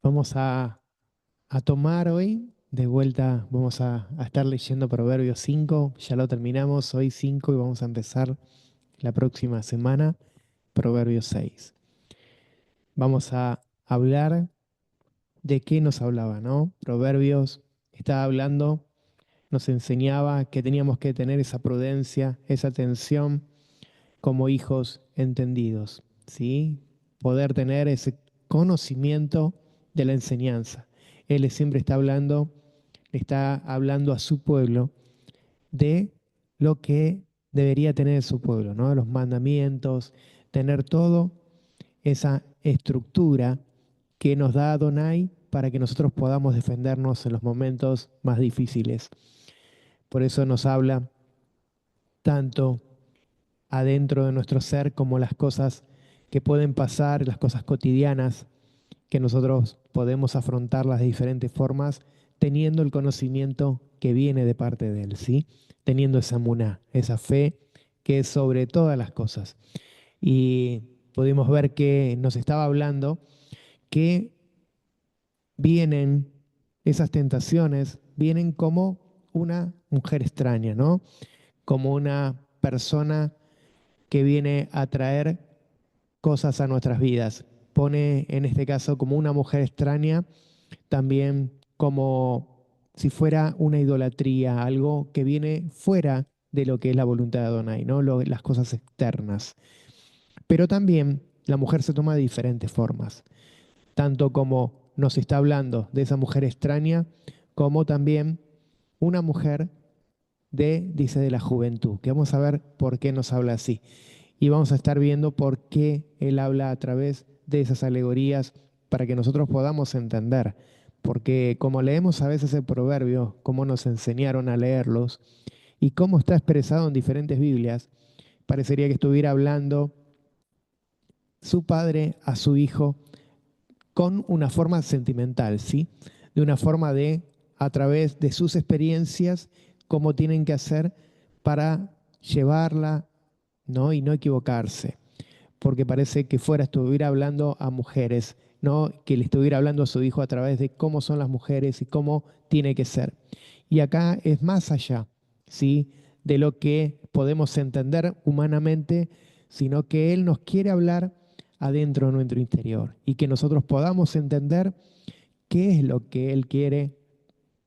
Vamos a tomar hoy, de vuelta, vamos a estar leyendo Proverbios 5. Ya lo terminamos, hoy 5 y vamos a empezar la próxima semana, Proverbios 6. Vamos a hablar de qué nos hablaba, ¿no? Proverbios estaba hablando, nos enseñaba que teníamos que tener esa prudencia, esa atención como hijos entendidos, ¿sí? Poder tener ese conocimiento de la enseñanza. Él siempre está hablando a su pueblo de lo que debería tener su pueblo, ¿no? Los mandamientos, tener todo esa estructura que nos da Adonai para que nosotros podamos defendernos en los momentos más difíciles. Por eso nos habla tanto adentro de nuestro ser como las cosas que pueden pasar, las cosas cotidianas, que nosotros podemos afrontarlas de diferentes formas, teniendo el conocimiento que viene de parte de Él, ¿sí? Teniendo esa muná, esa fe que es sobre todas las cosas. Y pudimos ver que nos estaba hablando que vienen esas tentaciones, vienen como una mujer extraña, ¿no? Como una persona que viene a traer cosas a nuestras vidas. Pone en este caso como una mujer extraña, también como si fuera una idolatría, algo que viene fuera de lo que es la voluntad de Adonai, ¿no? Las cosas externas. Pero también la mujer se toma de diferentes formas, tanto como nos está hablando de esa mujer extraña, como también una mujer dice, de la juventud, que vamos a ver por qué nos habla así. Y vamos a estar viendo por qué él habla a través de esas alegorías para que nosotros podamos entender. Porque como leemos a veces el proverbio, cómo nos enseñaron a leerlos y cómo está expresado en diferentes Biblias, parecería que estuviera hablando su padre a su hijo con una forma sentimental, ¿sí? De una forma de, a través de sus experiencias, cómo tienen que hacer para llevarla, ¿no? Y no equivocarse, porque parece que fuera estuviera hablando a mujeres, ¿no? Que le estuviera hablando a su hijo a través de cómo son las mujeres y cómo tiene que ser. Y acá es más allá, ¿sí? De lo que podemos entender humanamente, sino que Él nos quiere hablar adentro de nuestro interior y que nosotros podamos entender qué es lo que Él quiere,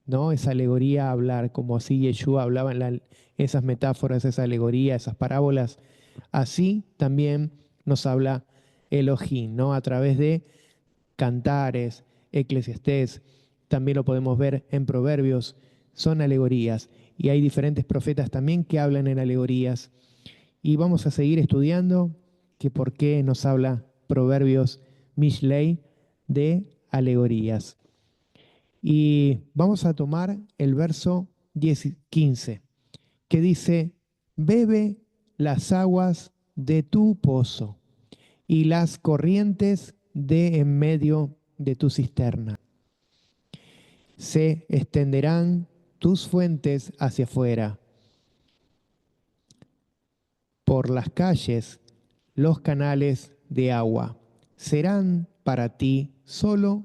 ¿no? Esa alegoría hablar, como así Yeshua hablaba en esas metáforas, esa alegoría, esas parábolas. Así también nos habla Elohim, ¿no? A través de cantares, eclesiastés, también lo podemos ver en proverbios, son alegorías. Y hay diferentes profetas también que hablan en alegorías. Y vamos a seguir estudiando que por qué nos habla proverbios Mishlei de alegorías. Y vamos a tomar el verso 15, que dice, bebe las aguas de tu pozo y las corrientes de en medio de tu cisterna. Se extenderán tus fuentes hacia afuera. Por las calles, los canales de agua serán para ti solo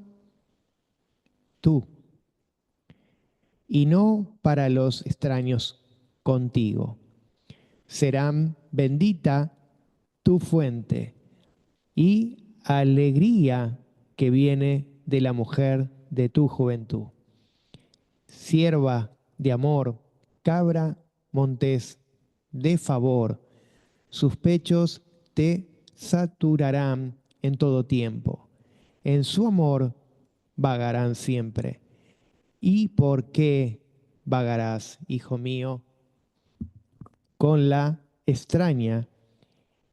tú y no para los extraños contigo. Serán bendita tu fuente y alegría que viene de la mujer de tu juventud. Sierva de amor, cabra montés de favor, sus pechos te saturarán en todo tiempo. En su amor vagarán siempre. ¿Y por qué vagarás, hijo mío, con la extraña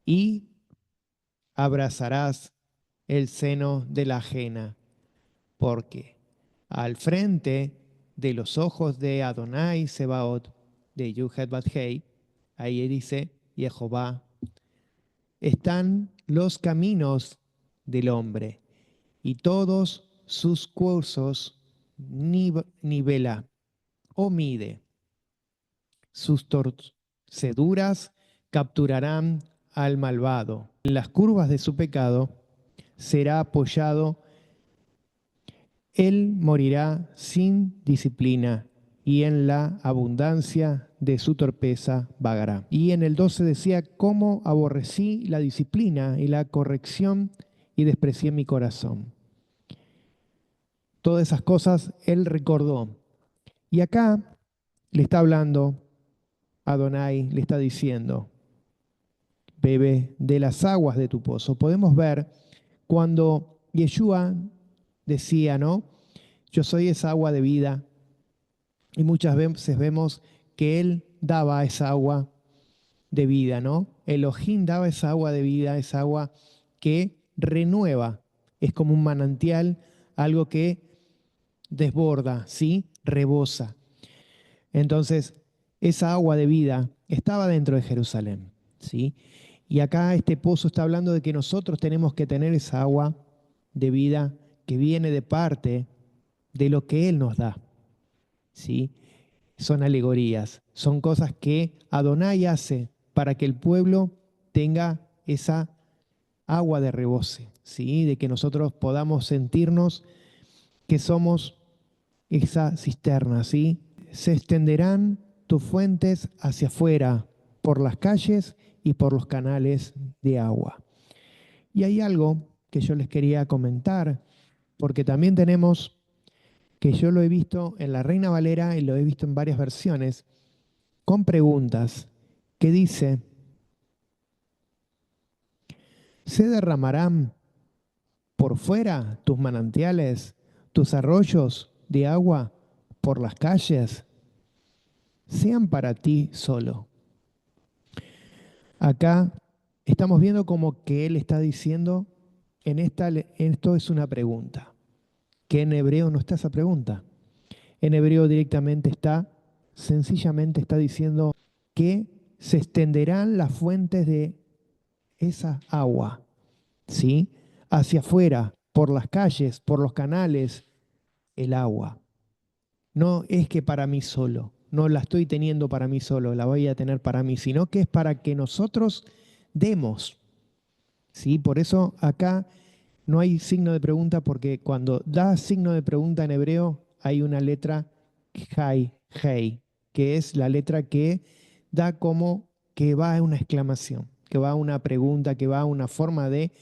y abrazarás el seno de la ajena? Porque al frente de los ojos de Adonai Sebaot, de Yuhet Bathei, ahí dice Jehová, están los caminos del hombre y todos sus cursos nivela o mide. Sus torceduras capturarán al malvado. En las curvas de su pecado será apoyado él morirá sin disciplina y en la abundancia de su torpeza vagará. Y en el 12 decía, cómo aborrecí la disciplina y la corrección y desprecié mi corazón. Todas esas cosas él recordó. Y acá le está hablando Adonai, le está diciendo, bebe de las aguas de tu pozo. Podemos ver cuando Yeshua decía, ¿no? Yo soy esa agua de vida. Y muchas veces vemos que Él daba esa agua de vida, ¿no? Elohim daba esa agua de vida, esa agua que renueva. Es como un manantial, algo que desborda, ¿sí? Rebosa. Entonces, esa agua de vida estaba dentro de Jerusalén, ¿sí? Y acá este pozo está hablando de que nosotros tenemos que tener esa agua de vida que viene de parte de lo que Él nos da, ¿sí? Son alegorías, son cosas que Adonai hace para que el pueblo tenga esa agua de rebose, ¿sí? De que nosotros podamos sentirnos que somos esa cisterna, ¿sí? Se extenderán tus fuentes hacia afuera, por las calles y por los canales de agua. Y hay algo que yo les quería comentar, porque también tenemos, que yo lo he visto en la Reina Valera y lo he visto en varias versiones, con preguntas, que dice, ¿se derramarán por fuera tus manantiales, tus arroyos de agua por las calles? Sean para ti solo. Acá estamos viendo como que él está diciendo, esto es una pregunta, que en hebreo no está esa pregunta. En hebreo directamente está, sencillamente está diciendo que se extenderán las fuentes de esa agua, ¿sí? Hacia afuera, por las calles, por los canales, el agua. No es que para mí solo, no la estoy teniendo para mí solo, la voy a tener para mí, sino que es para que nosotros demos, ¿sí? Por eso acá no hay signo de pregunta, porque cuando da signo de pregunta en hebreo hay una letra Hai, Hei, que es la letra que da como que va a una exclamación, que va a una pregunta, que va a una forma de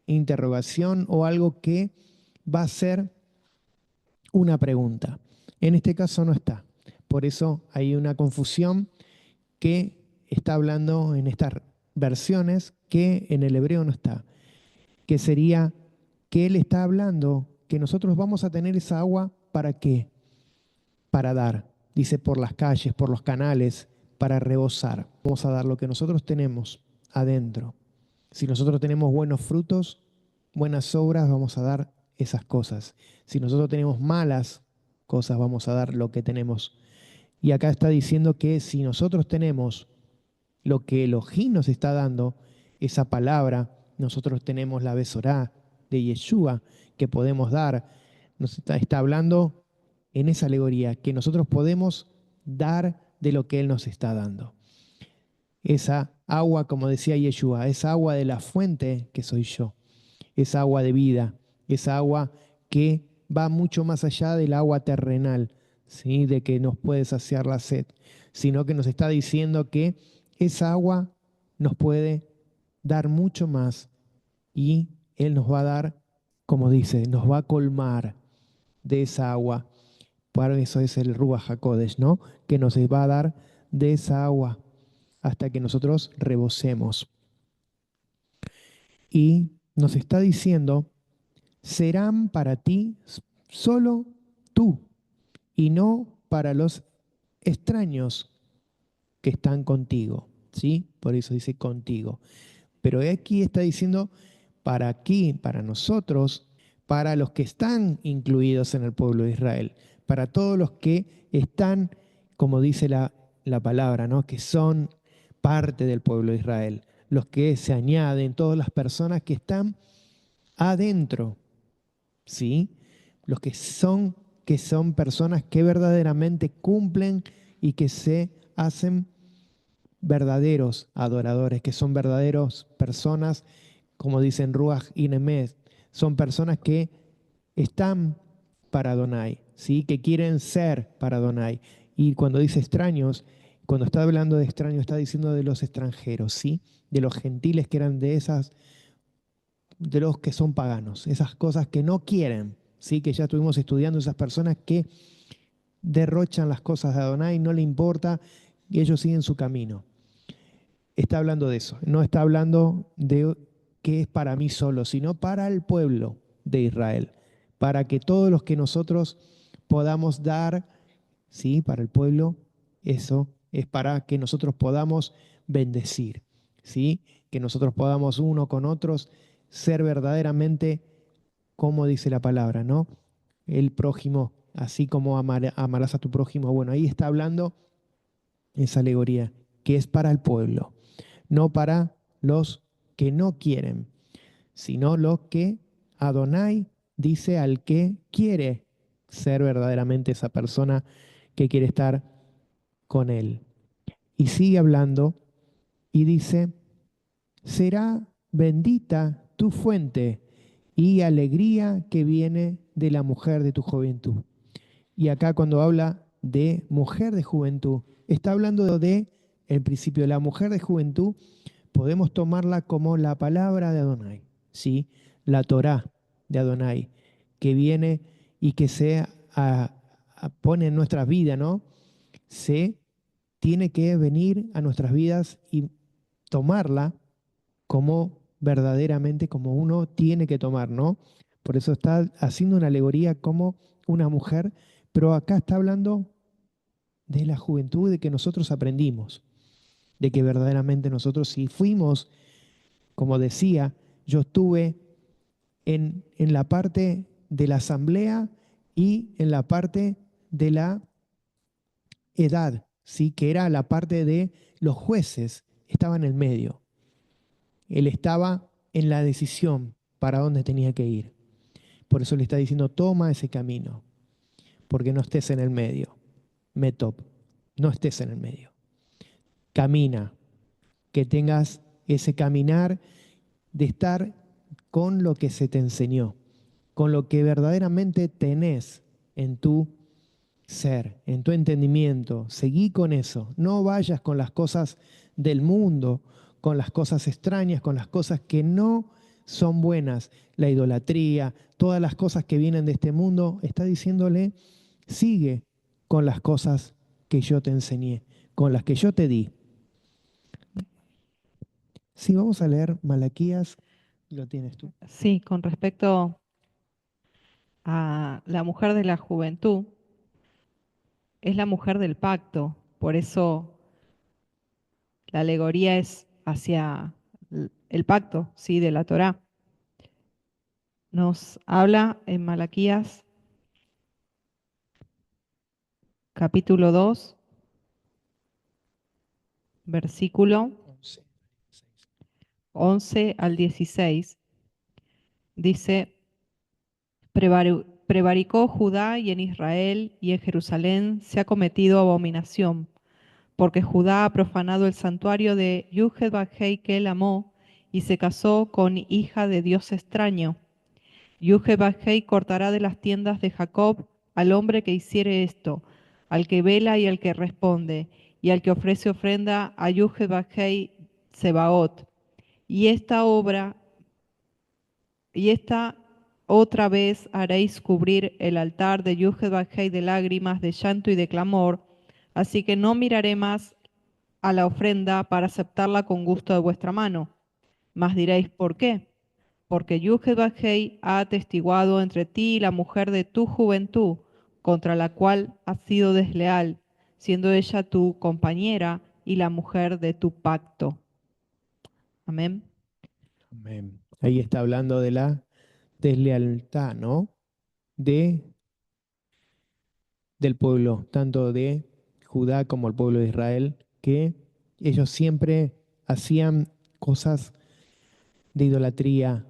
interrogación o algo que va a ser una pregunta. En este caso no está. Por eso hay una confusión que está hablando en estas versiones que en el hebreo no está, que sería que él está hablando que nosotros vamos a tener esa agua ¿para qué? Para dar. Dice por las calles, por los canales, para rebosar. Vamos a dar lo que nosotros tenemos adentro. Si nosotros tenemos buenos frutos, buenas obras, vamos a dar esas cosas. Si nosotros tenemos malas cosas, vamos a dar lo que tenemos. Y acá está diciendo que si nosotros tenemos lo que Elohim nos está dando, esa palabra, nosotros tenemos la Besorá de Yeshua que podemos dar. Nos está hablando en esa alegoría que nosotros podemos dar de lo que Él nos está dando. Esa agua, como decía Yeshua, esa agua de la fuente que soy yo, esa agua de vida, esa agua que va mucho más allá del agua terrenal, ¿sí? De que nos puede saciar la sed, sino que nos está diciendo que esa agua nos puede dar mucho más y Él nos va a dar, como dice, nos va a colmar de esa agua. Para eso es el Ruach HaKodesh, ¿no? Que nos va a dar de esa agua hasta que nosotros rebosemos. Y nos está diciendo, serán para ti solo tú y no para los extraños que están contigo, ¿sí? Por eso dice contigo. Pero aquí está diciendo para aquí, para nosotros, para los que están incluidos en el pueblo de Israel, para todos los que están, como dice la palabra, ¿no? Que son parte del pueblo de Israel, los que se añaden, todas las personas que están adentro, ¿sí? Los que son personas que verdaderamente cumplen y que se hacen verdaderos adoradores, que son verdaderos personas, como dicen Ruach y Nemed, son personas que están para Adonai, ¿sí? Que quieren ser para Adonai. Y cuando dice extraños, cuando está hablando de extraños, está diciendo de los extranjeros, ¿sí? De los gentiles que eran de los que son paganos, esas cosas que no quieren, ¿sí? Que ya estuvimos estudiando, esas personas que derrochan las cosas de Adonai, no le importa y ellos siguen su camino. Está hablando de eso, no está hablando de que es para mí solo, sino para el pueblo de Israel, para que todos los que nosotros podamos dar, ¿sí? Para el pueblo, eso es para que nosotros podamos bendecir, ¿sí? Que nosotros podamos uno con otros ser verdaderamente, como dice la palabra, ¿no? El prójimo, así como amarás a tu prójimo. Bueno, ahí está hablando esa alegoría, que es para el pueblo, no para los que no quieren, sino los que Adonai dice al que quiere ser verdaderamente esa persona que quiere estar con él. Y sigue hablando y dice, será bendita tu fuente y alegría que viene de la mujer de tu juventud. Y acá cuando habla de mujer de juventud, está hablando de el principio de la mujer de juventud, podemos tomarla como la palabra de Adonai, ¿sí? La Torá de Adonai, que viene y que pone en nuestras vidas, ¿no? Se tiene que venir a nuestras vidas y tomarla como verdaderamente como uno tiene que tomar, ¿no? Por eso está haciendo una alegoría como una mujer, pero acá está hablando de la juventud, de que nosotros aprendimos, de que verdaderamente nosotros si fuimos, como decía, yo estuve en la parte de la asamblea y en la parte de la edad, ¿sí? Que era la parte de los jueces, estaba en el medio. Él estaba en la decisión para dónde tenía que ir. Por eso le está diciendo, toma ese camino, porque no estés en el medio. Metop, no estés en el medio. Camina, que tengas ese caminar de estar con lo que se te enseñó, con lo que verdaderamente tenés en tu ser, en tu entendimiento. Seguí con eso. No vayas con las cosas del mundo, con las cosas extrañas, con las cosas que no son buenas. La idolatría, todas las cosas que vienen de este mundo, está diciéndole, sigue con las cosas que yo te enseñé, con las que yo te di. Sí, vamos a leer Malaquías, lo tienes tú. Sí, con respecto a la mujer de la juventud, es la mujer del pacto, por eso la alegoría es hacia el pacto, sí, de la Torá. Nos habla en Malaquías capítulo 2, versículo 11 al 16. Dice, prevaricó Judá y en Israel y en Jerusalén se ha cometido abominación, porque Judá ha profanado el santuario de Yuhel que él amó y se casó con hija de Dios extraño. Yuhel cortará de las tiendas de Jacob al hombre que hiciere esto, al que vela y al que responde, y al que ofrece ofrenda a Yuhel Sebaot. Y esta obra, y esta otra vez haréis cubrir el altar de Yuhel de lágrimas, de llanto y de clamor, así que no miraré más a la ofrenda para aceptarla con gusto de vuestra mano. Mas diréis, ¿por qué? Porque Yuhel ha atestiguado entre ti y la mujer de tu juventud, contra la cual has sido desleal, siendo ella tu compañera y la mujer de tu pacto. Amén. Amén. Ahí está hablando de la deslealtad, ¿no? De, del pueblo, tanto de Judá como el pueblo de Israel, que ellos siempre hacían cosas de idolatría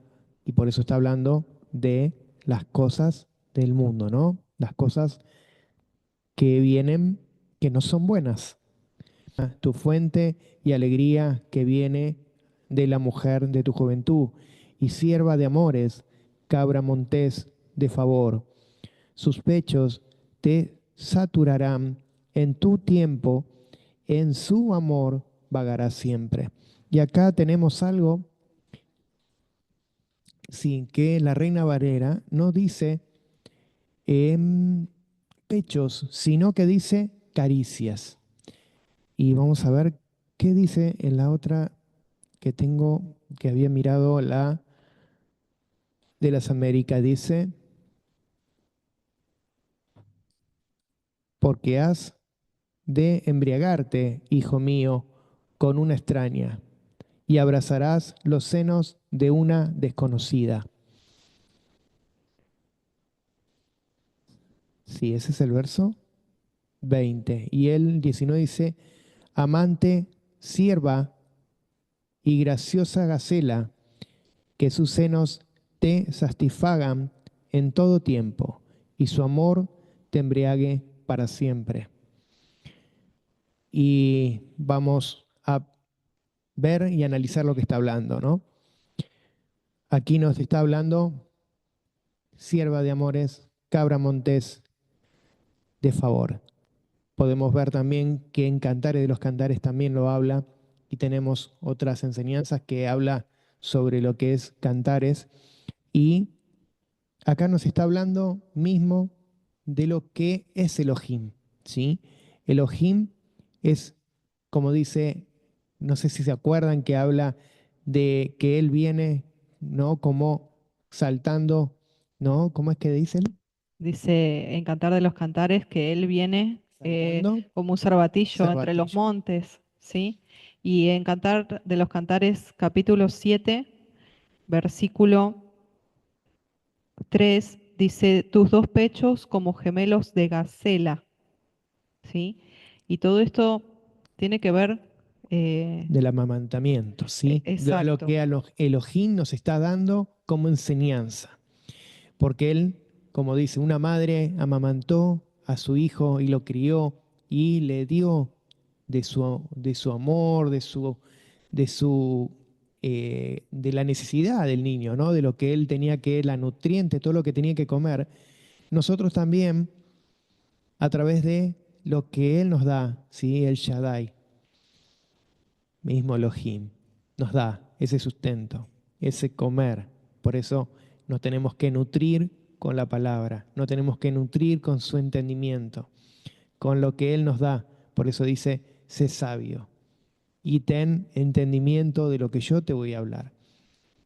y por eso está hablando de las cosas del mundo, ¿no? Las cosas que vienen, que no son buenas. Tu fuente y alegría que viene de la mujer de tu juventud y sierva de amores, cabra montés de favor. sus pechos te saturarán, en tu tiempo, en su amor vagarás siempre. Y acá tenemos algo, sí, que la Reina Valera no dice pechos, sino que dice caricias. Y vamos a ver qué dice en la otra que tengo, que había mirado, la de las Américas. Dice, porque has de embriagarte, hijo mío, con una extraña, y abrazarás los senos de una desconocida. Sí, ese es el verso 20. Y el 19 dice, amante, sierva y graciosa gacela, que sus senos te satisfagan en todo tiempo, y su amor te embriague para siempre. Y vamos a ver y analizar lo que está hablando, ¿no? Aquí nos está hablando sierva de amores, cabra montés de favor. Podemos ver también que en Cantares de los Cantares también lo habla, y tenemos otras enseñanzas que habla sobre lo que es Cantares, y acá nos está hablando mismo de lo que es Elohim, ¿sí? Elohim es, como dice, no sé si se acuerdan que habla de que él viene, ¿no? Como saltando, ¿no? ¿Cómo es que dicen? Dice en Cantar de los Cantares que él viene Saltando como un cervatillo entre los cervatillo. montes, ¿sí? Y en Cantar de los Cantares, capítulo 7, versículo 3, dice, tus dos pechos como gemelos de gacela, ¿sí? Y todo esto tiene que ver, eh, Del amamantamiento, ¿sí? De lo exacto, que Elohim nos está dando como enseñanza. Porque él, como dice, una madre amamantó a su hijo y lo crió y le dio de su amor, de su de la necesidad del niño, ¿no? De lo que él tenía que, la nutriente, todo lo que tenía que comer. Nosotros también, a través de lo que él nos da, ¿sí? El Shaddai, mismo Elohim, nos da ese sustento, ese comer. Por eso nos tenemos que nutrir con la palabra, no tenemos que nutrir con su entendimiento, con lo que Él nos da. Por eso dice, sé sabio y ten entendimiento de lo que yo te voy a hablar.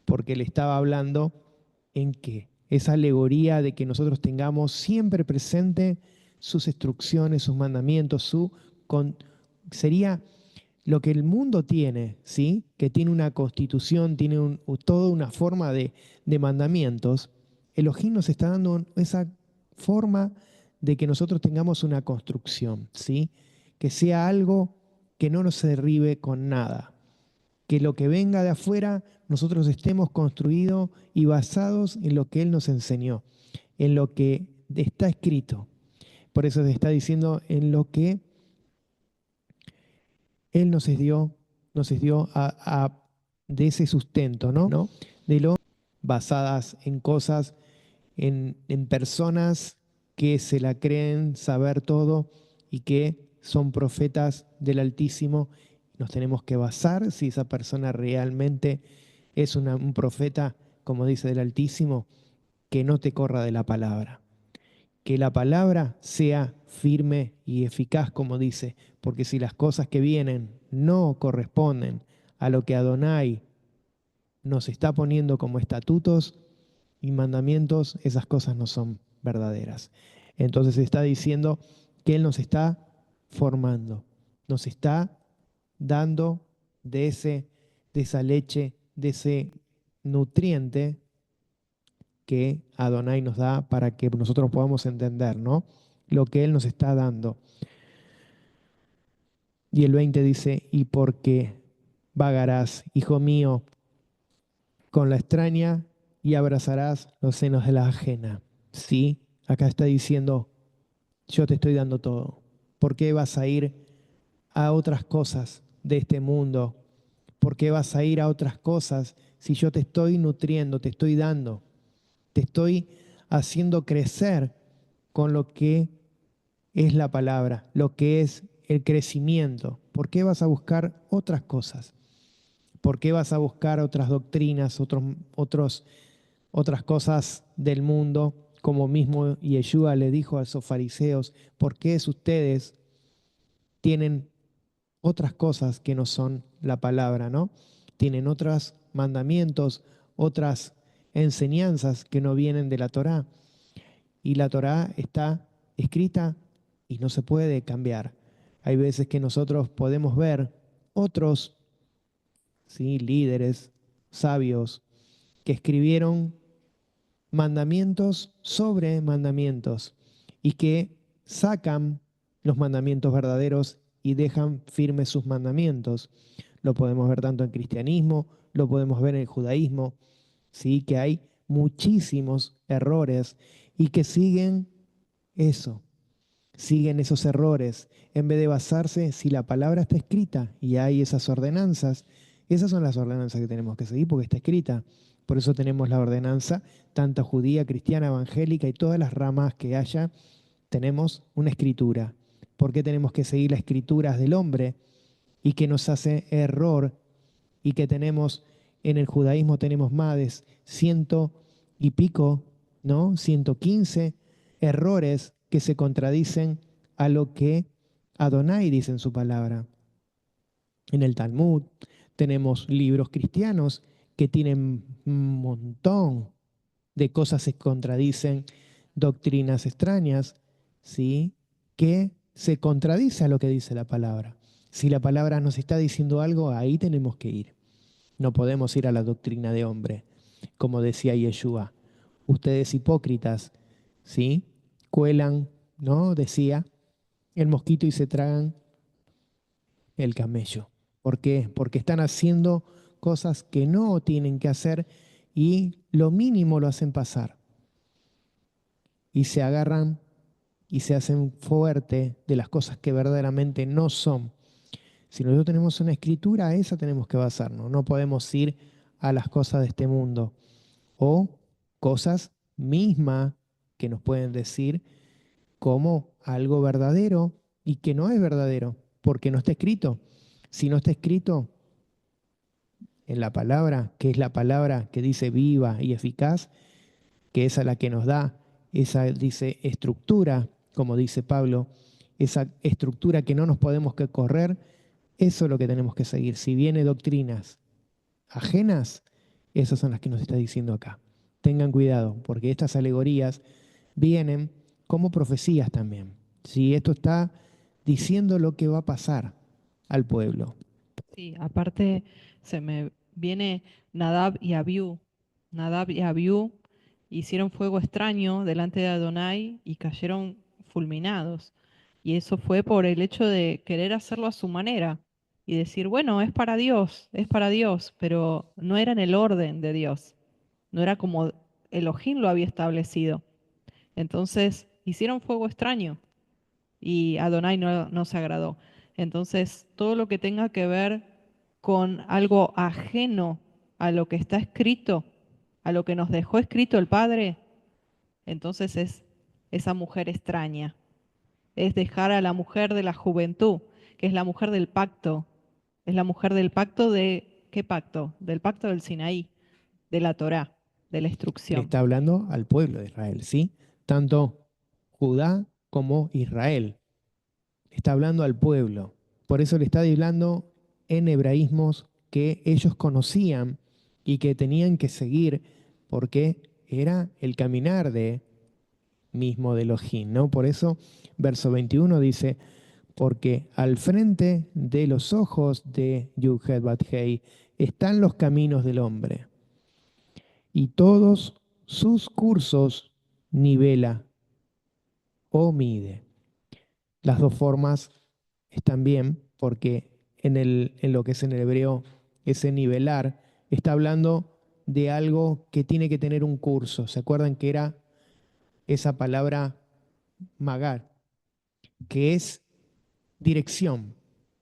Porque Él estaba hablando en que esa alegoría de que nosotros tengamos siempre presente sus instrucciones, sus mandamientos, sería lo que el mundo tiene, ¿sí? Que tiene una constitución, tiene toda una forma de mandamientos. Elohim nos está dando esa forma de que nosotros tengamos una construcción, ¿sí? Que sea algo que no nos derribe con nada. Que lo que venga de afuera, nosotros estemos construidos y basados en lo que Él nos enseñó, en lo que está escrito. Por eso se está diciendo en lo que Él nos dio de ese sustento, ¿no? De lo basadas en cosas, en personas que se la creen saber todo y que son profetas del Altísimo. Nos tenemos que basar si esa persona realmente es un profeta, como dice del Altísimo, que no te corra de la palabra, que la palabra sea firme y eficaz, como dice, porque si las cosas que vienen no corresponden a lo que Adonai nos está poniendo como estatutos y mandamientos, esas cosas no son verdaderas. Entonces está diciendo que Él nos está formando, nos está dando de esa leche, de ese nutriente que Adonai nos da para que nosotros podamos entender, ¿no? Lo que Él nos está dando. Y el 20 dice, y porque vagarás, hijo mío, con la extraña y abrazarás los senos de la ajena. Sí, acá está diciendo, yo te estoy dando todo. ¿Por qué vas a ir a otras cosas de este mundo? ¿Por qué vas a ir a otras cosas si yo te estoy nutriendo, te estoy dando, te estoy haciendo crecer con lo que es la palabra, lo que es el crecimiento? ¿Por qué vas a buscar otras cosas? ¿Por qué vas a buscar otras doctrinas, otras cosas del mundo? Como mismo Yeshua le dijo a esos fariseos, ¿por qué es ustedes tienen otras cosas que no son la palabra, ¿no? Tienen otros mandamientos, otras enseñanzas que no vienen de la Torá. Y la Torá está escrita y no se puede cambiar. Hay veces que nosotros podemos ver otros, ¿sí?, líderes, sabios, que escribieron mandamientos sobre mandamientos y que sacan los mandamientos verdaderos y dejan firmes sus mandamientos. Lo podemos ver tanto en cristianismo, lo podemos ver en el judaísmo, ¿sí? Que hay muchísimos errores y que eso, siguen esos errores, en vez de basarse si la palabra está escrita y hay esas ordenanzas. Esas son las ordenanzas que tenemos que seguir porque está escrita. Por eso tenemos la ordenanza, tanto judía, cristiana, evangélica y todas las ramas que haya, tenemos una escritura. ¿Por qué tenemos que seguir las escrituras del hombre y que nos hace error y que tenemos en el judaísmo tenemos más de ciento y pico, ¿no? 115 errores que se contradicen a lo que Adonai dice en su palabra. En el Talmud tenemos libros cristianos que tienen un montón de cosas que se contradicen, doctrinas extrañas, ¿sí? Que se contradice a lo que dice la palabra. Si la palabra nos está diciendo algo, ahí tenemos que ir. No podemos ir a la doctrina de hombre, como decía Yeshua. Ustedes hipócritas, ¿sí? Cuelan, ¿no? Decía el mosquito y se tragan el camello. ¿Por qué? Porque están haciendo cosas que no tienen que hacer y lo mínimo lo hacen pasar. Y se agarran y se hacen fuerte de las cosas que verdaderamente no son. Si nosotros tenemos una escritura, a esa tenemos que basarnos. No podemos ir a las cosas de este mundo o cosas mismas que nos pueden decir como algo verdadero y que no es verdadero, porque no está escrito. Si no está escrito en la palabra, que es la palabra que dice viva y eficaz, que es a la que nos da esa, dice, estructura, como dice Pablo, esa estructura que no nos podemos que correr, eso es lo que tenemos que seguir. Si viene doctrinas ajenas, esas son las que nos está diciendo acá. Tengan cuidado, porque estas alegorías vienen como profecías también. Si esto está diciendo lo que va a pasar al pueblo. Sí, aparte se me viene Nadab y Abiú. Nadab y Abiú hicieron fuego extraño delante de Adonai y cayeron fulminados. Y eso fue por el hecho de querer hacerlo a su manera y decir, bueno, es para Dios, pero no era en el orden de Dios, no era como Elohim lo había establecido. Entonces hicieron fuego extraño y Adonai no se agradó. Entonces, todo lo que tenga que ver con algo ajeno a lo que está escrito, a lo que nos dejó escrito el Padre, entonces es esa mujer extraña. Es dejar a la mujer de la juventud, que es la mujer del pacto. Es la mujer del pacto de, ¿qué pacto? Del pacto del Sinaí, de la Torá, de la Le instrucción. está hablando al pueblo de Israel, ¿sí? Tanto Judá como Israel. Está hablando al pueblo. Por eso le está hablando en hebraísmos que ellos conocían y que tenían que seguir porque era el caminar de mismo de Elohim, ¿no? Por eso, verso 21 dice, porque al frente de los ojos de Yuhet Bathei están los caminos del hombre y todos sus cursos nivela o mide. Las dos formas están bien porque en lo que es en el hebreo, ese nivelar está hablando de algo que tiene que tener un curso. ¿Se acuerdan que era esa palabra magar, que es dirección,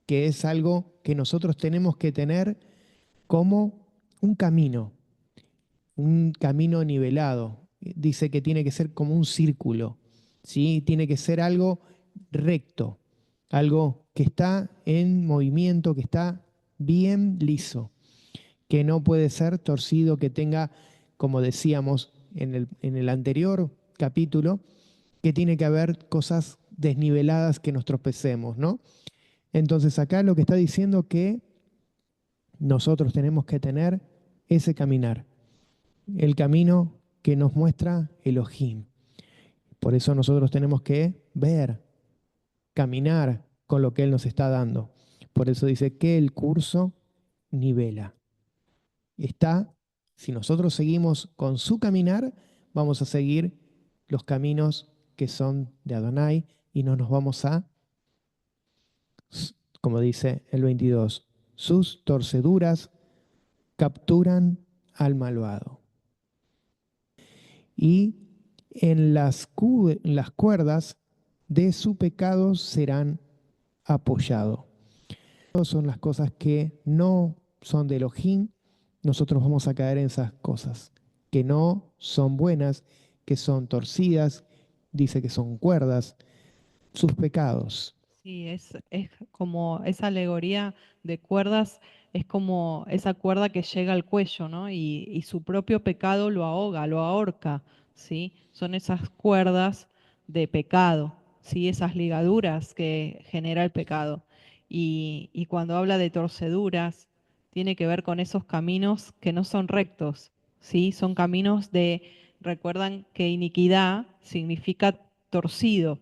que es algo que nosotros tenemos que tener como un camino nivelado? Dice que tiene que ser como un círculo. ¿sí? Tiene que ser algo recto, algo que está en movimiento, que está bien liso, que no puede ser torcido, que tenga, como decíamos en el anterior capítulo, que tiene que haber cosas desniveladas que nos tropecemos, ¿no? Entonces acá lo que está diciendo que nosotros tenemos que tener ese caminar, el camino que nos muestra Elohim. Por eso nosotros tenemos que ver, caminar con lo que Él nos está dando. Por eso dice que el curso nivela. Está, si nosotros seguimos con su caminar, vamos a seguir los caminos que son de Adonai y no nos vamos a, como dice el 22, sus torceduras capturan al malvado. Y en las cuerdas de su pecado serán apoyados. Son las cosas que no son de Elohim, nosotros vamos a caer en esas cosas, que no son buenas, que son torcidas, dice que son cuerdas, sus pecados. Sí, es como esa alegoría de cuerdas, es como esa cuerda que llega al cuello, ¿no? Y su propio pecado lo ahoga, lo ahorca, ¿sí? Son esas cuerdas de pecado, ¿sí? Esas ligaduras que genera el pecado. Y cuando habla de torceduras, tiene que ver con esos caminos que no son rectos, ¿sí? Son caminos recuerdan que iniquidad significa torcido,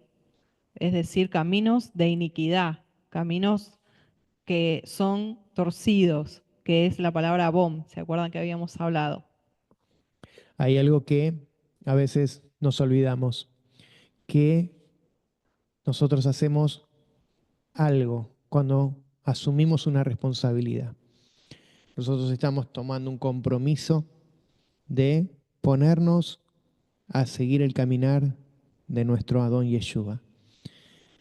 es decir, caminos de iniquidad, caminos que son torcidos, que es la palabra bom, ¿se acuerdan que habíamos hablado? Hay algo que a veces nos olvidamos, que nosotros hacemos algo cuando asumimos una responsabilidad. Nosotros estamos tomando un compromiso de ponernos a seguir el caminar de nuestro Adón Yeshua,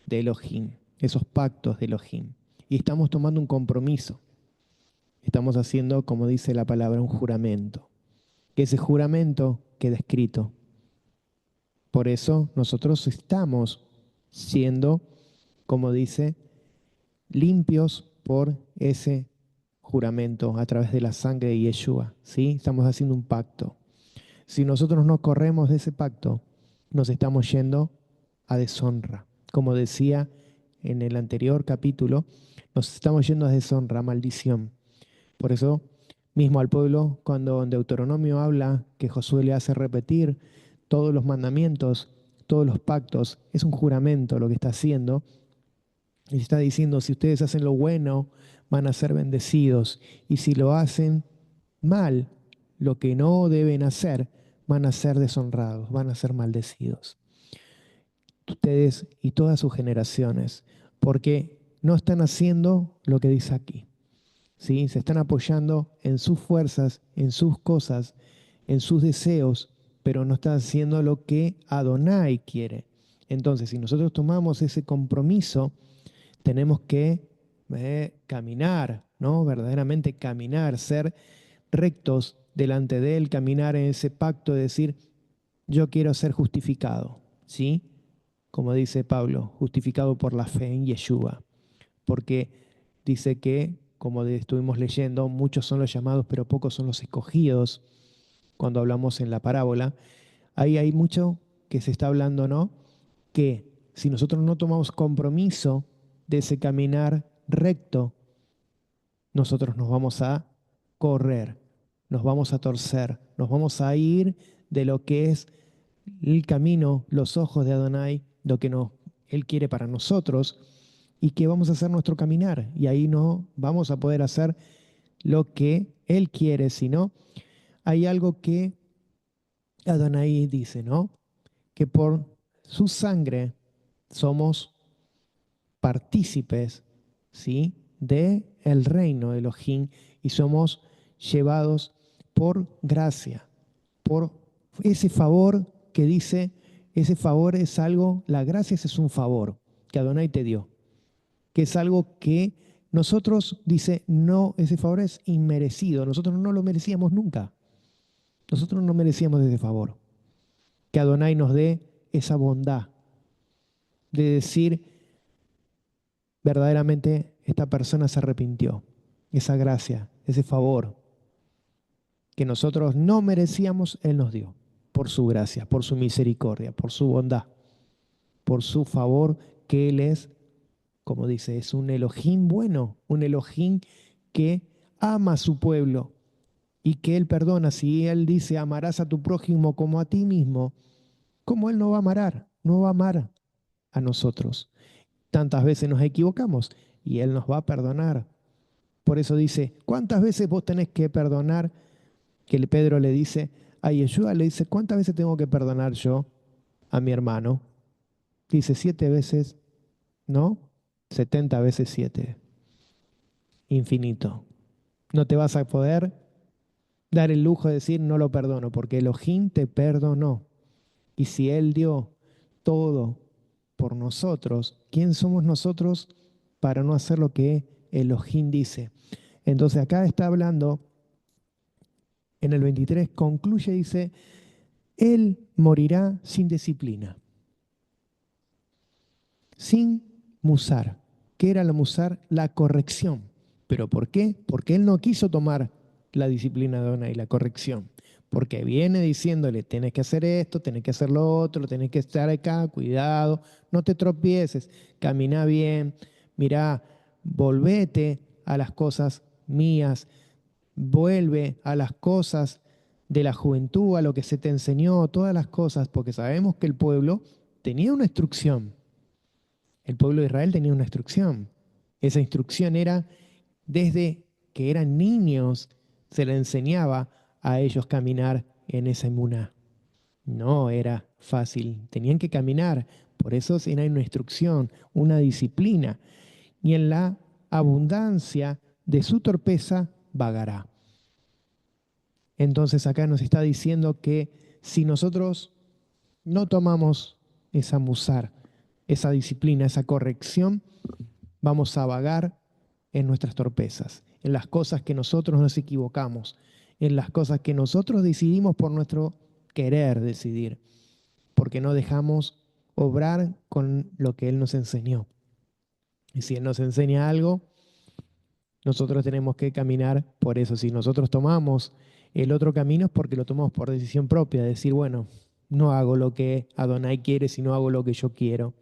de Elohim, esos pactos de Elohim. Y estamos tomando un compromiso. Estamos haciendo, como dice la palabra, un juramento. Que ese juramento queda escrito. Por eso nosotros estamos siendo, como dice, limpios por ese juramento a través de la sangre de Yeshua. ¿Sí? Estamos haciendo un pacto. Si nosotros no corremos de ese pacto, nos estamos yendo a deshonra. Como decía en el anterior capítulo, nos estamos yendo a deshonra, a maldición. Por eso mismo al pueblo, cuando en Deuteronomio habla que Josué le hace repetir todos los mandamientos, todos los pactos, es un juramento lo que está haciendo. Y está diciendo, si ustedes hacen lo bueno, van a ser bendecidos. Y si lo hacen mal, lo que no deben hacer, van a ser deshonrados, van a ser maldecidos. Ustedes y todas sus generaciones, porque no están haciendo lo que dice aquí. ¿Sí? Se están apoyando en sus fuerzas, en sus cosas, en sus deseos, pero no están haciendo lo que Adonai quiere. Entonces, si nosotros tomamos ese compromiso, tenemos que caminar, ¿no? Verdaderamente caminar, ser rectos delante de Él, caminar en ese pacto de decir, yo quiero ser justificado, ¿sí? Como dice Pablo, justificado por la fe en Yeshua, porque dice que, como estuvimos leyendo, muchos son los llamados, pero pocos son los escogidos, cuando hablamos en la parábola. Ahí hay mucho que se está hablando, ¿no? Que si nosotros no tomamos compromiso de ese caminar recto, nosotros nos vamos a correr, nos vamos a torcer, nos vamos a ir de lo que es el camino, los ojos de Adonai, lo que Él quiere para nosotros y que vamos a hacer nuestro caminar. Y ahí no vamos a poder hacer lo que Él quiere, sino hay algo que Adonai dice, ¿no? Que por su sangre somos partícipes, ¿sí? De el reino de Elohim y somos llevados por gracia, por ese favor que dice, ese favor es algo, la gracia es un favor que Adonai te dio, que es algo que nosotros, dice, no, ese favor es inmerecido, nosotros no lo merecíamos nunca, nosotros no merecíamos ese favor, que Adonai nos dé esa bondad, de decir, verdaderamente esta persona se arrepintió. Esa gracia, ese favor que nosotros no merecíamos, Él nos dio. Por su gracia, por su misericordia, por su bondad, por su favor, que Él es, como dice, es un Elohim bueno, un Elohim que ama a su pueblo y que Él perdona. Si Él dice, amarás a tu prójimo como a ti mismo, ¿cómo Él no va a amar? No va a amar a nosotros. Tantas veces nos equivocamos y Él nos va a perdonar. Por eso dice, ¿cuántas veces vos tenés que perdonar? Que Pedro le dice a Yeshua, le dice, ¿cuántas veces tengo que perdonar yo a mi hermano? Dice, 7 veces, ¿no? 70 veces 7. Infinito. No te vas a poder dar el lujo de decir, no lo perdono, porque Elohim te perdonó. Y si Él dio todo por nosotros, ¿quién somos nosotros para no hacer lo que Elohim dice? Entonces acá está hablando, en el 23 concluye, dice, Él morirá sin disciplina, sin musar. ¿Qué era la musar? La corrección. ¿Pero por qué? Porque Él no quiso tomar la disciplina de Adonai, la corrección. Porque viene diciéndole, tenés que hacer esto, tenés que hacer lo otro, tenés que estar acá, cuidado, no te tropieces, camina bien, mirá, volvete a las cosas mías, vuelve a las cosas de la juventud, a lo que se te enseñó, todas las cosas, porque sabemos que el pueblo tenía una instrucción. El pueblo de Israel tenía una instrucción. Esa instrucción era desde que eran niños, se le enseñaba a ellos caminar en esa emuná. No era fácil, tenían que caminar. Por eso era una instrucción, una disciplina. Y en la abundancia de su torpeza vagará. Entonces acá nos está diciendo que si nosotros no tomamos esa musar, esa disciplina, esa corrección, vamos a vagar en nuestras torpezas, en las cosas que nosotros nos equivocamos, en las cosas que nosotros decidimos por nuestro querer decidir, porque no dejamos obrar con lo que Él nos enseñó. Y si Él nos enseña algo, nosotros tenemos que caminar por eso. Si nosotros tomamos el otro camino es porque lo tomamos por decisión propia, decir, bueno, no hago lo que Adonai quiere, sino hago lo que yo quiero.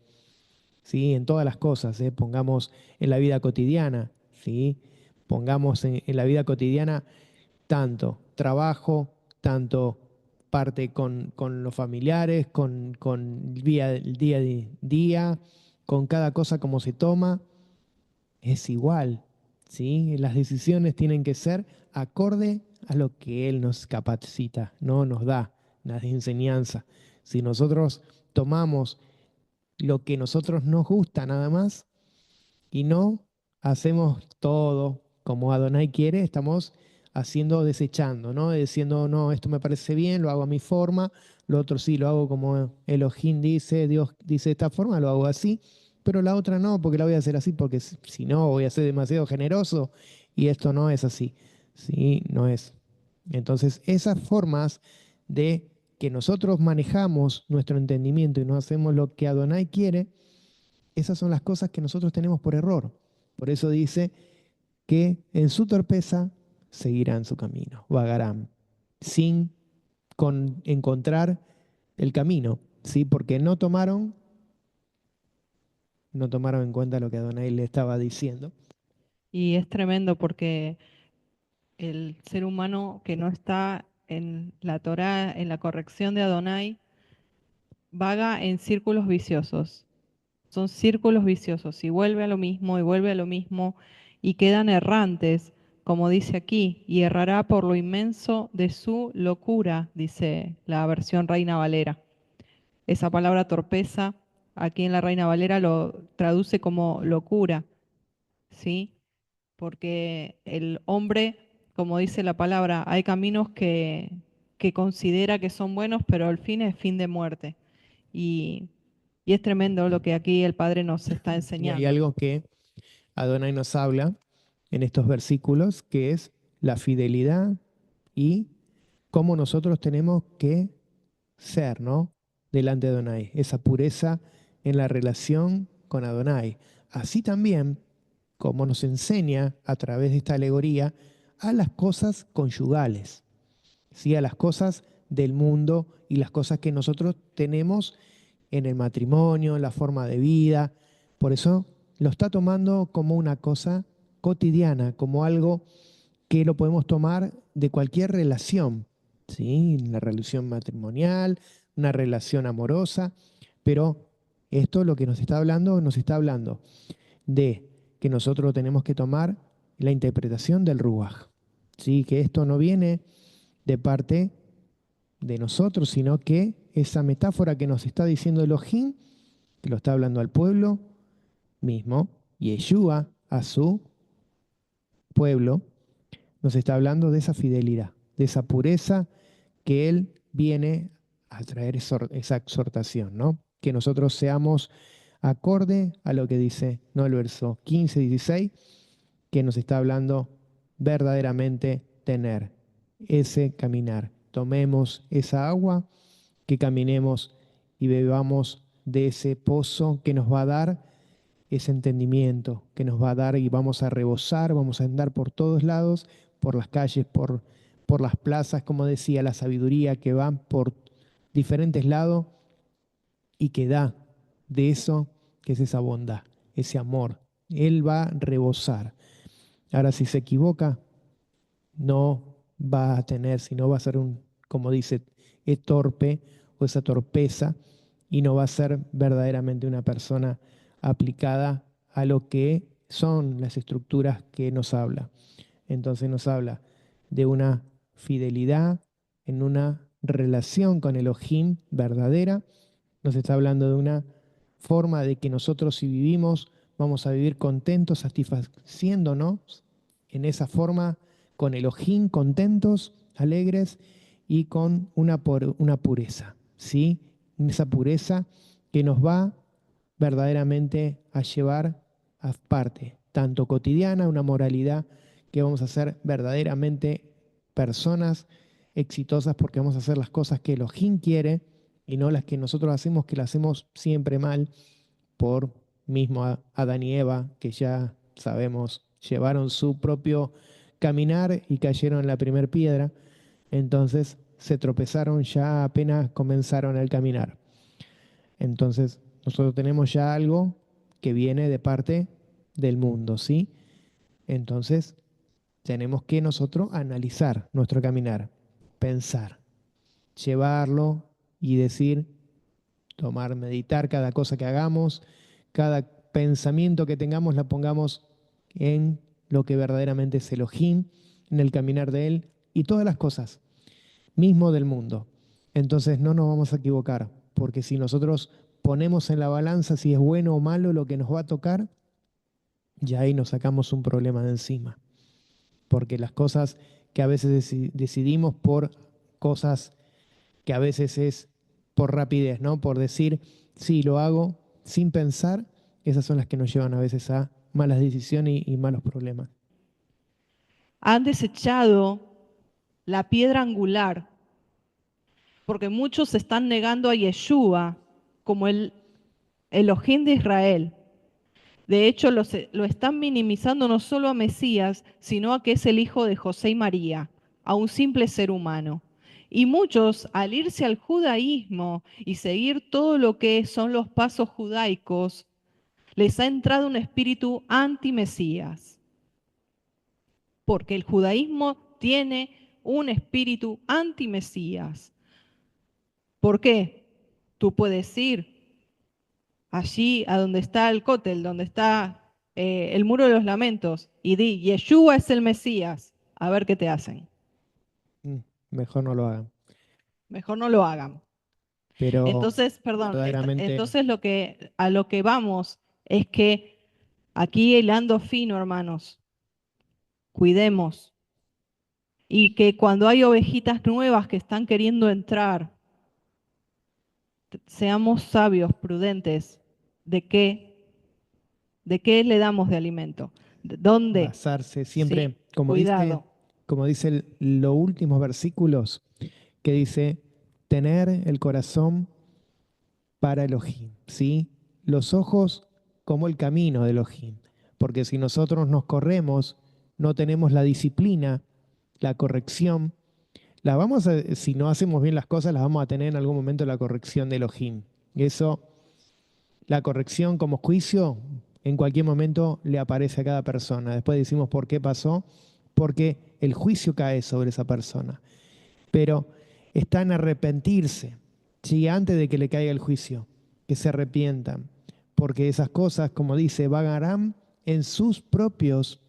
¿Sí? En todas las cosas, ¿eh? Pongamos en la vida cotidiana, ¿sí? Pongamos en la vida cotidiana tanto trabajo, tanto parte con los familiares, con el día a día, con cada cosa como se toma, es igual, ¿sí? Las decisiones tienen que ser acorde a lo que Él nos capacita, no nos da, las enseñanza. Si nosotros tomamos lo que nosotros nos gusta nada más y no hacemos todo como Adonai quiere, estamos haciendo, desechando, ¿no? Diciendo, no, esto me parece bien, lo hago a mi forma, lo otro sí, lo hago como Elohim dice, Dios dice de esta forma, lo hago así, pero la otra no, porque la voy a hacer así, porque si no voy a ser demasiado generoso y esto no es así, ¿sí? No es. Entonces, esas formas de que nosotros manejamos nuestro entendimiento y no hacemos lo que Adonai quiere, esas son las cosas que nosotros tenemos por error. Por eso dice que en su torpeza seguirán su camino, vagarán, sin encontrar el camino, ¿sí? Porque no tomaron en cuenta lo que Adonai le estaba diciendo. Y es tremendo porque el ser humano que no está en la Torá, en la corrección de Adonai, vaga en círculos viciosos. Son círculos viciosos y vuelve a lo mismo y vuelve a lo mismo y quedan errantes, como dice aquí, y errará por lo inmenso de su locura, dice la versión Reina Valera. Esa palabra torpeza, aquí en la Reina Valera lo traduce como locura, ¿sí? Porque el hombre, como dice la palabra, hay caminos que considera que son buenos, pero el fin es fin de muerte. Y, y es tremendo lo que aquí el Padre nos está Y hay enseñando. algo que Adonai nos habla en estos versículos, que es la fidelidad y cómo nosotros tenemos que ser, ¿no? Delante de Adonai. Esa pureza en la relación con Adonai. Así también, como nos enseña a través de esta alegoría, a las cosas conyugales, ¿sí? A las cosas del mundo y las cosas que nosotros tenemos en el matrimonio, en la forma de vida. Por eso lo está tomando como una cosa cotidiana, como algo que lo podemos tomar de cualquier relación, ¿sí? La relación matrimonial, una relación amorosa, pero esto lo que nos está hablando de que nosotros tenemos que tomar la interpretación del Ruaj, ¿sí? Que esto no viene de parte de nosotros, sino que esa metáfora que nos está diciendo Elohim, que lo está hablando al pueblo mismo, Yeshua a su pueblo, nos está hablando de esa fidelidad, de esa pureza que Él viene a traer esa exhortación, ¿no? Que nosotros seamos acorde a lo que dice, ¿no? El verso 15, 16, que nos está hablando verdaderamente tener ese caminar. Tomemos esa agua, que caminemos y bebamos de ese pozo que nos va a dar ese entendimiento, que nos va a dar y vamos a rebosar, vamos a andar por todos lados, por las calles, por las plazas, como decía, la sabiduría que va por diferentes lados y que da de eso, que es esa bondad, ese amor. Él va a rebosar. Ahora, si se equivoca, no va a tener, sino va a ser un, como dice, torpe o esa torpeza y no va a ser verdaderamente una persona aplicada a lo que son las estructuras que nos habla. Entonces nos habla de una fidelidad en una relación con Elohim verdadera, nos está hablando de una forma de que nosotros si vivimos vamos a vivir contentos, satisfaciéndonos en esa forma con Elohim, contentos, alegres y con una pureza, ¿sí? Esa pureza que nos va verdaderamente a llevar a parte, tanto cotidiana, una moralidad que vamos a ser verdaderamente personas exitosas porque vamos a hacer las cosas que Elohim quiere y no las que nosotros hacemos, que las hacemos siempre mal por mismo Adán y Eva, que ya sabemos, llevaron su propio caminar y cayeron en la primera piedra, entonces se tropezaron ya apenas comenzaron el caminar. Entonces nosotros tenemos ya algo que viene de parte del mundo, ¿sí? Entonces tenemos que nosotros analizar nuestro caminar, pensar, llevarlo y decir, tomar, meditar cada cosa que hagamos, cada pensamiento que tengamos, la pongamos en lo que verdaderamente es Elohim, en el caminar de Él y todas las cosas, mismo del mundo. Entonces no nos vamos a equivocar, porque si nosotros ponemos en la balanza si es bueno o malo lo que nos va a tocar, ya ahí nos sacamos un problema de encima. Porque las cosas que a veces decidimos por cosas que a veces es por rapidez, ¿no? Por decir, sí, lo hago sin pensar, esas son las que nos llevan a veces a malas decisiones y malos problemas. Han desechado la piedra angular, porque muchos se están negando a Yeshua como el Elohim de Israel. De hecho, lo están minimizando no solo a Mesías, sino a que es el hijo de José y María, a un simple ser humano. Y muchos, al irse al judaísmo y seguir todo lo que son los pasos judaicos, les ha entrado un espíritu anti-Mesías, porque el judaísmo tiene un espíritu anti-Mesías. ¿Por qué? Tú puedes ir allí a donde está el cótel, donde está el muro de los lamentos, y di, Yeshua es el Mesías, a ver qué te hacen. Mm, Mejor no lo hagan. Mejor no lo hagan. Pero Entonces, perdón, verdaderamente, entonces a lo que vamos es que aquí hilando fino, hermanos, cuidemos y que cuando hay ovejitas nuevas que están queriendo entrar, seamos sabios, prudentes, de de qué le damos de alimento, de dónde. basarse Sí, siempre, cuidado. como dice los últimos versículos, que dice, tener el corazón para Elohim, ¿sí? los ojos como el camino de Elohim. Porque si nosotros nos corremos, no tenemos la disciplina, la corrección, si no hacemos bien las cosas, las vamos a tener en algún momento la corrección de Elohim. Eso, la corrección como juicio, en cualquier momento le aparece a cada persona. Después decimos por qué pasó, porque el juicio cae sobre esa persona. Pero está en arrepentirse, ¿sí? Antes de que le caiga el juicio, que se arrepientan. Porque esas cosas, como dice, vagarán en sus propios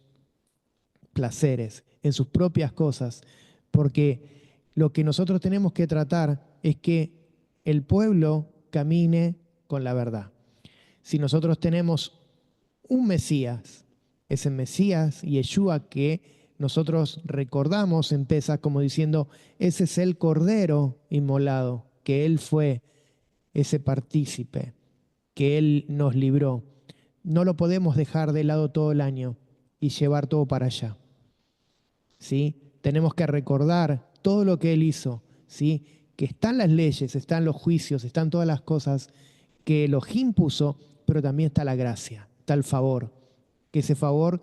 placeres, en sus propias cosas. Porque lo que nosotros tenemos que tratar es que el pueblo camine con la verdad. Si nosotros tenemos un Mesías, ese Mesías, Yeshua, que nosotros recordamos en Pesaj como diciendo, ese es el Cordero inmolado, que Él fue ese partícipe, que Él nos libró. No lo podemos dejar de lado todo el año y llevar todo para allá, ¿sí? Tenemos que recordar todo lo que Él hizo, ¿sí? Que están las leyes, están los juicios, están todas las cosas que Elohim puso, pero también está la gracia, está el favor, que ese favor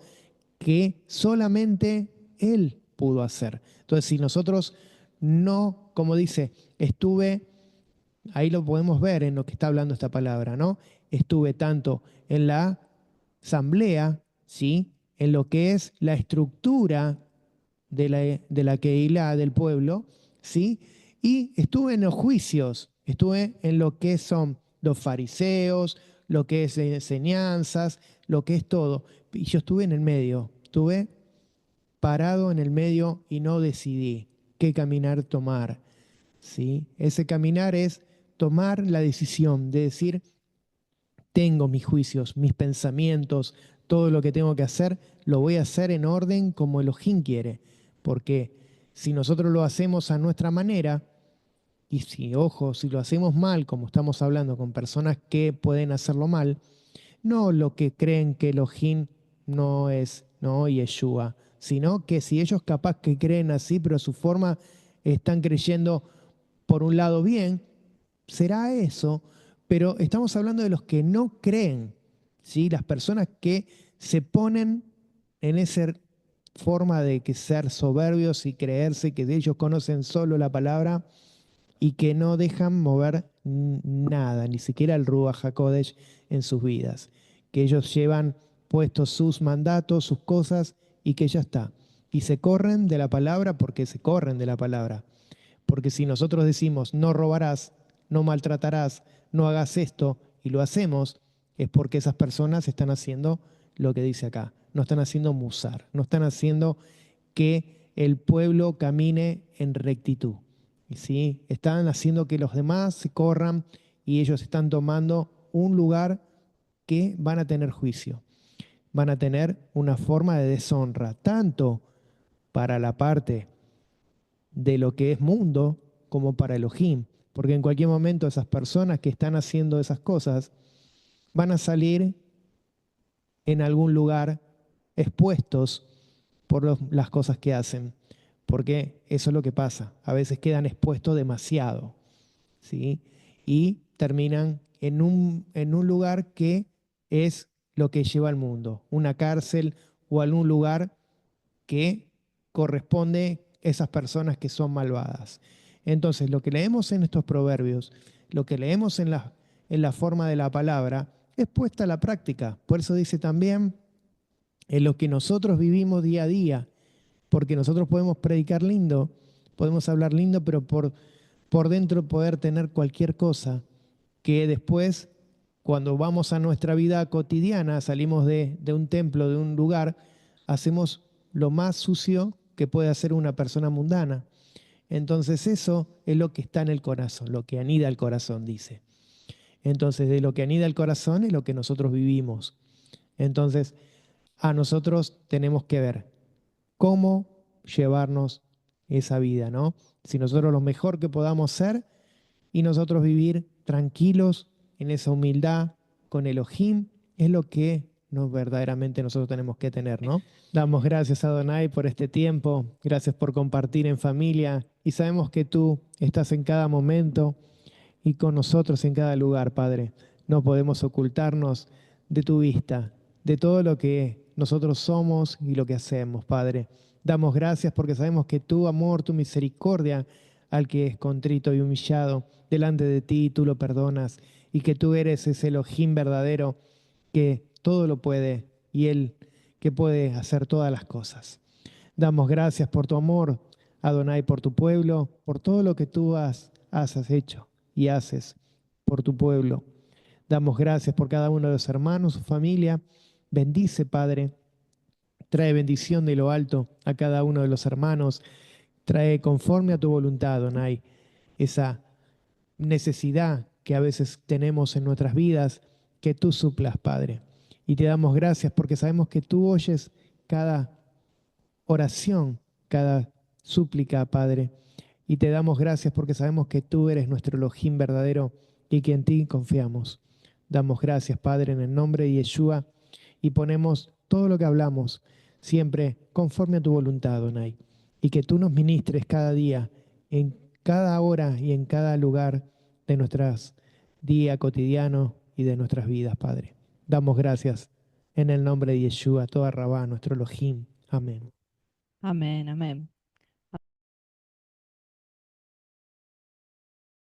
que solamente Él pudo hacer. Entonces, si nosotros no, como dice, estuve, ahí lo podemos ver en lo que está hablando esta palabra, ¿no? Estuve tanto en la asamblea, ¿sí? En lo que es la estructura de la Keilah, del pueblo, ¿sí? Y estuve en los juicios, estuve en lo que son los fariseos, lo que es enseñanzas, lo que es todo. Y yo estuve en el medio, estuve parado en el medio y no decidí qué caminar tomar, ¿sí? Ese caminar es tomar la decisión de decir, tengo mis juicios, mis pensamientos, todo lo que tengo que hacer, lo voy a hacer en orden como Elohim quiere. Porque si nosotros lo hacemos a nuestra manera, y si, ojo, si lo hacemos mal, como estamos hablando con personas que pueden hacerlo mal, no lo que creen que Elohim no es, no Yeshua, sino que si ellos capaz que creen así, pero a su forma están creyendo por un lado bien, será eso, pero estamos hablando de los que no creen, ¿sí? Las personas que se ponen en esa forma de que ser soberbios y creerse que ellos conocen solo la palabra y que no dejan mover nada, ni siquiera el Ruach HaKodesh en sus vidas, que ellos llevan puestos sus mandatos, sus cosas y que ya está. Y se corren de la palabra porque se corren de la palabra. Porque si nosotros decimos no robarás, no maltratarás, no hagas esto y lo hacemos, es porque esas personas están haciendo lo que dice acá. No están haciendo musar, no están haciendo que el pueblo camine en rectitud. ¿Sí? Están haciendo que los demás se corran y ellos están tomando un lugar que van a tener juicio, van a tener una forma de deshonra, tanto para la parte de lo que es mundo como para Elohim, porque en cualquier momento esas personas que están haciendo esas cosas van a salir en algún lugar expuestos por las cosas que hacen, porque eso es lo que pasa, a veces quedan expuestos demasiado, ¿sí? Y terminan en un lugar que es lo que lleva al mundo, una cárcel o algún lugar que corresponde a esas personas que son malvadas. Entonces, lo que leemos en estos proverbios, lo que leemos en la forma de la palabra, es puesta a la práctica. Por eso dice también en lo que nosotros vivimos día a día, porque nosotros podemos predicar lindo, podemos hablar lindo, pero por dentro poder tener cualquier cosa que después, cuando vamos a nuestra vida cotidiana, salimos de un templo, de un lugar, hacemos lo más sucio que puede hacer una persona mundana. Entonces eso es lo que está en el corazón, lo que anida el corazón, dice. Entonces de lo que anida el corazón es lo que nosotros vivimos. Entonces a nosotros tenemos que ver cómo llevarnos esa vida, ¿no? Si nosotros lo mejor que podamos ser y nosotros vivir tranquilos en esa humildad con Elohim es lo que verdaderamente nosotros tenemos que tener, ¿no? Damos gracias a Adonai por este tiempo, gracias por compartir en familia y sabemos que tú estás en cada momento y con nosotros en cada lugar, Padre. No podemos ocultarnos de tu vista, de todo lo que nosotros somos y lo que hacemos, Padre. Damos gracias porque sabemos que tu amor, tu misericordia al que es contrito y humillado delante de ti, tú lo perdonas y que tú eres ese Elohim verdadero que todo lo puede y Él que puede hacer todas las cosas. Damos gracias por tu amor, Adonai, por tu pueblo, por todo lo que tú has hecho y haces por tu pueblo. Damos gracias por cada uno de los hermanos, su familia. Bendice, Padre. Trae bendición de lo alto a cada uno de los hermanos. Trae conforme a tu voluntad, Adonai, esa necesidad que a veces tenemos en nuestras vidas, que tú suplas, Padre. Y te damos gracias porque sabemos que tú oyes cada oración, cada súplica, Padre. Y te damos gracias porque sabemos que tú eres nuestro Elohim verdadero y que en ti confiamos. Damos gracias, Padre, en el nombre de Yeshua y ponemos todo lo que hablamos siempre conforme a tu voluntad, Adonai. Y que tú nos ministres cada día, en cada hora y en cada lugar de nuestras día cotidiano y de nuestras vidas, Padre. Damos gracias en el nombre de Yeshua, toda Rabá, nuestro Elohim. Amén. Amén, amén.